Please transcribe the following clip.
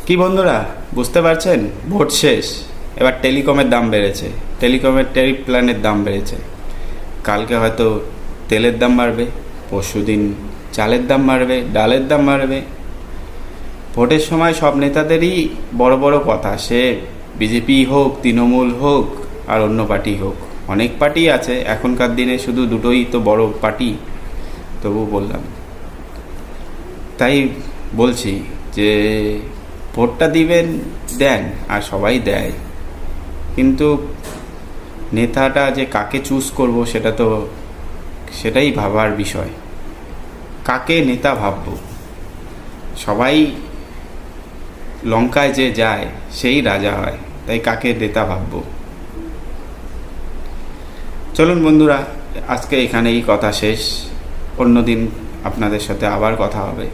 কি বন্ধুরা, বুঝতে পারছেন? ভোট শেষ, এবার টেলিকমের দাম বেড়েছে, টেলিকমের ট্যারিফ প্ল্যানের দাম বেড়েছে। কালকে হয়তো তেলের দাম বাড়বে, পরশুদিন চালের দাম বাড়বে, ডালের দাম বাড়বে। ভোটের সময় সব নেতাদেরই বড় বড় কথা, সে বিজেপি হোক, তৃণমূল হোক আর অন্য পার্টি হোক। অনেক পার্টি আছে, এখনকার দিনে শুধু দুটোই তো বড় পার্টি। তবু বললাম, তাই বলছি যে ভোটটা দিবেন, দেন, আর সবাই দেয়, কিন্তু নেতাটা যে কাকে চুজ করব সেটাই ভাবার বিষয়। কাকে নেতা ভাবব? সবাই লঙ্কায় যে যায় সেই রাজা হয়, তাই কাকে নেতা ভাবব? চলুন বন্ধুরা, আজকে এখানেই কথা শেষ। অন্যদিন আপনাদের সাথে আবার কথা হবে।